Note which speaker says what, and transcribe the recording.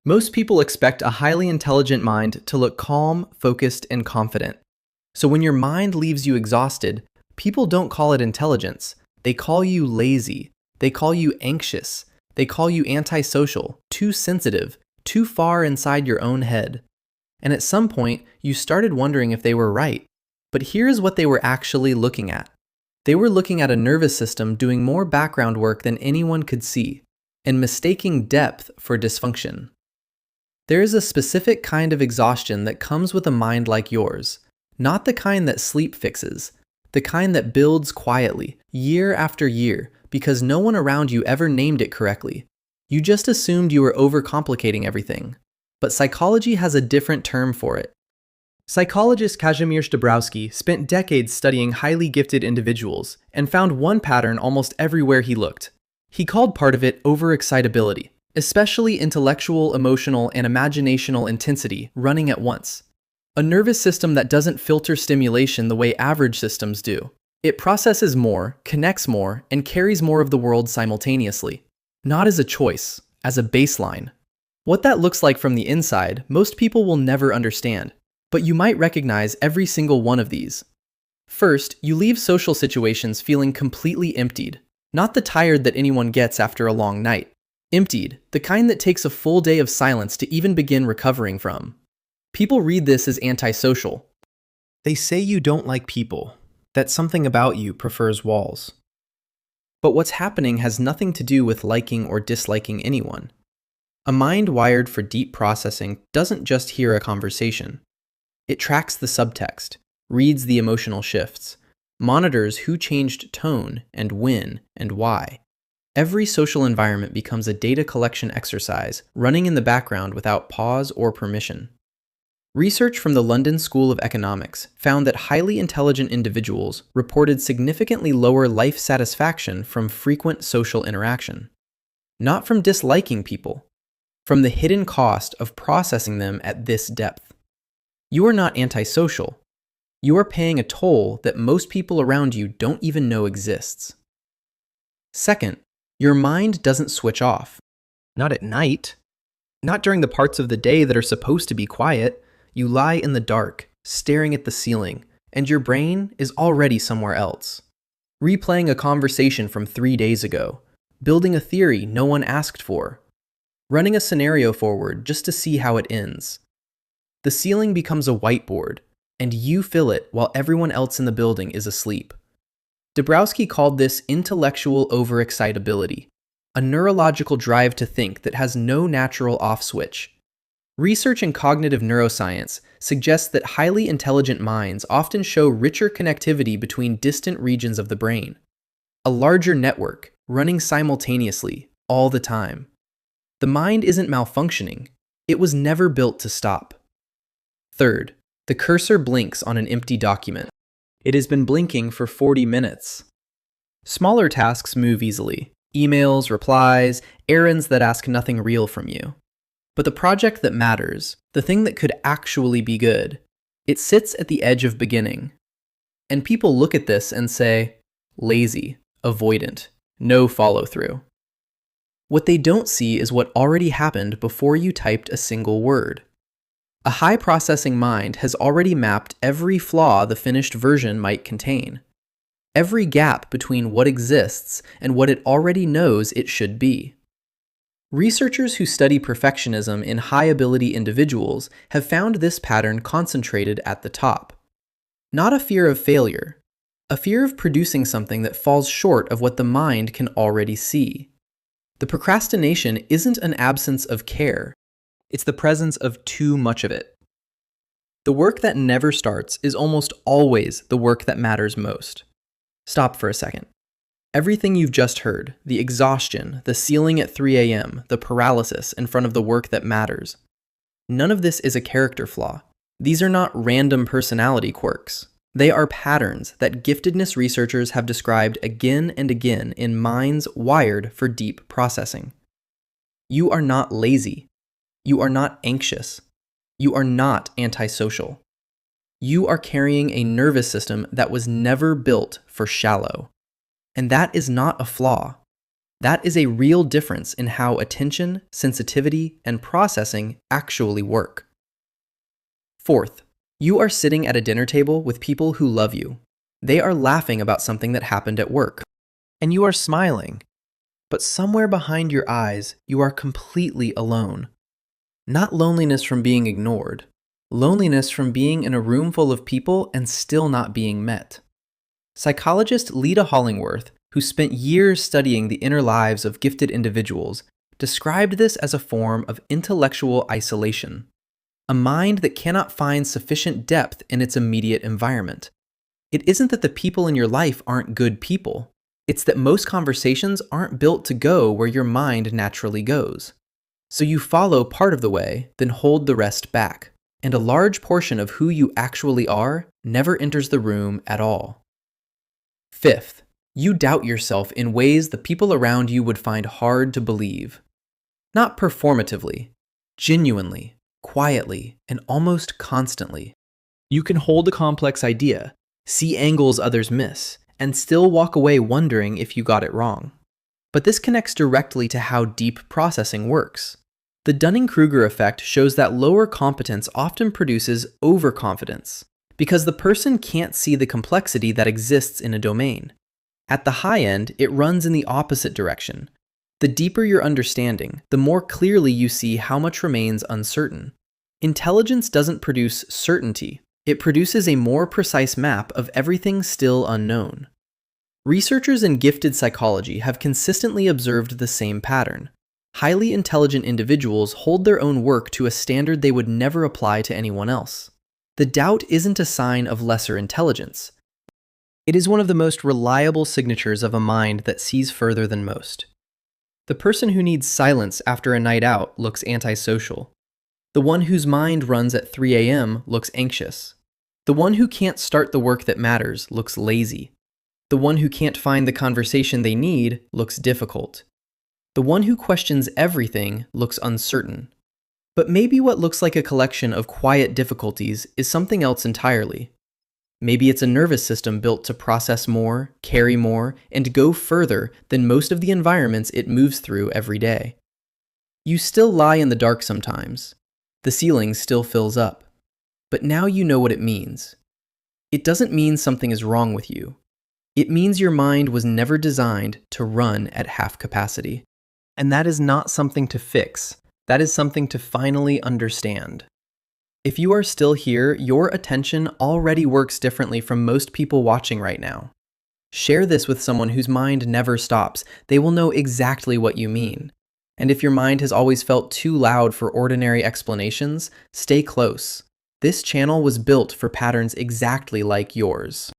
Speaker 1: Most people expect a highly intelligent mind to look calm, focused, and confident. So when your mind leaves you exhausted, people don't call it intelligence. They call you lazy. They call you anxious. They call you antisocial, too sensitive, too far inside your own head. And at some point, you started wondering if they were right. But here's what they were actually looking at. They were looking at a nervous system doing more background work than anyone could see, and mistaking depth for dysfunction. There is a specific kind of exhaustion that comes with a mind like yours, not the kind that sleep fixes, the kind that builds quietly, year after year, because no one around you ever named it correctly. You just assumed you were overcomplicating everything. But psychology has a different term for it. Psychologist Kazimierz Dabrowski spent decades studying highly gifted individuals and found one pattern almost everywhere he looked. He called part of it overexcitability, especially intellectual, emotional, and imaginational intensity running at once. A nervous system that doesn't filter stimulation the way average systems do. It processes more, connects more, and carries more of the world simultaneously. Not as a choice, as a baseline. What that looks like from the inside, most people will never understand, but you might recognize every single one of these. First, you leave social situations feeling completely emptied, not the tired that anyone gets after a long night. Emptied, the kind that takes a full day of silence to even begin recovering from. People read this as antisocial. They say you don't like people, that something about you prefers walls. But what's happening has nothing to do with liking or disliking anyone. A mind wired for deep processing doesn't just hear a conversation. It tracks the subtext, reads the emotional shifts, monitors who changed tone and when and why. Every social environment becomes a data collection exercise running in the background without pause or permission. Research from the London School of Economics found that highly intelligent individuals reported significantly lower life satisfaction from frequent social interaction. Not from disliking people, from the hidden cost of processing them at this depth. You are not antisocial. You are paying a toll that most people around you don't even know exists. Second, your mind doesn't switch off. Not at night. Not during the parts of the day that are supposed to be quiet. You lie in the dark, staring at the ceiling, and your brain is already somewhere else. Replaying a conversation from 3 days ago, building a theory no one asked for, running a scenario forward just to see how it ends. The ceiling becomes a whiteboard, and you fill it while everyone else in the building is asleep. Dabrowski called this intellectual overexcitability, a neurological drive to think that has no natural off switch. Research in cognitive neuroscience suggests that highly intelligent minds often show richer connectivity between distant regions of the brain, a larger network running simultaneously all the time. The mind isn't malfunctioning. It was never built to stop. Third, the cursor blinks on an empty document. It has been blinking for 40 minutes. Smaller tasks move easily. Emails, replies, errands that ask nothing real from you. But the project that matters, the thing that could actually be good, it sits at the edge of beginning. And people look at this and say, lazy, avoidant, no follow-through. What they don't see is what already happened before you typed a single word. A high-processing mind has already mapped every flaw the finished version might contain. Every gap between what exists and what it already knows it should be. Researchers who study perfectionism in high-ability individuals have found this pattern concentrated at the top. Not a fear of failure, a fear of producing something that falls short of what the mind can already see. The procrastination isn't an absence of care. It's the presence of too much of it. The work that never starts is almost always the work that matters most. Stop for a second. Everything you've just heard, the exhaustion, the ceiling at 3 a.m., the paralysis in front of the work that matters, none of this is a character flaw. These are not random personality quirks. They are patterns that giftedness researchers have described again and again in minds wired for deep processing. You are not lazy. You are not anxious. You are not antisocial. You are carrying a nervous system that was never built for shallow. And that is not a flaw. That is a real difference in how attention, sensitivity, and processing actually work. Fourth, you are sitting at a dinner table with people who love you. They are laughing about something that happened at work, and you are smiling. But somewhere behind your eyes, you are completely alone. Not loneliness from being ignored, loneliness from being in a room full of people and still not being met. Psychologist Lita Hollingworth, who spent years studying the inner lives of gifted individuals, described this as a form of intellectual isolation, a mind that cannot find sufficient depth in its immediate environment. It isn't that the people in your life aren't good people. It's that most conversations aren't built to go where your mind naturally goes. So you follow part of the way, then hold the rest back, and a large portion of who you actually are never enters the room at all. Fifth, you doubt yourself in ways the people around you would find hard to believe. Not performatively, genuinely, quietly, and almost constantly. You can hold a complex idea, see angles others miss, and still walk away wondering if you got it wrong. But this connects directly to how deep processing works. The Dunning-Kruger effect shows that lower competence often produces overconfidence, because the person can't see the complexity that exists in a domain. At the high end, it runs in the opposite direction. The deeper your understanding, the more clearly you see how much remains uncertain. Intelligence doesn't produce certainty. It produces a more precise map of everything still unknown. Researchers in gifted psychology have consistently observed the same pattern. Highly intelligent individuals hold their own work to a standard they would never apply to anyone else. The doubt isn't a sign of lesser intelligence. It is one of the most reliable signatures of a mind that sees further than most. The person who needs silence after a night out looks antisocial. The one whose mind runs at 3 a.m. looks anxious. The one who can't start the work that matters looks lazy. The one who can't find the conversation they need looks difficult. The one who questions everything looks uncertain. But maybe what looks like a collection of quiet difficulties is something else entirely. Maybe it's a nervous system built to process more, carry more, and go further than most of the environments it moves through every day. You still lie in the dark sometimes. The ceiling still fills up. But now you know what it means. It doesn't mean something is wrong with you. It means your mind was never designed to run at half capacity. And that is not something to fix. That is something to finally understand. If you are still here, your attention already works differently from most people watching right now. Share this with someone whose mind never stops. They will know exactly what you mean. And if your mind has always felt too loud for ordinary explanations, stay close. This channel was built for patterns exactly like yours.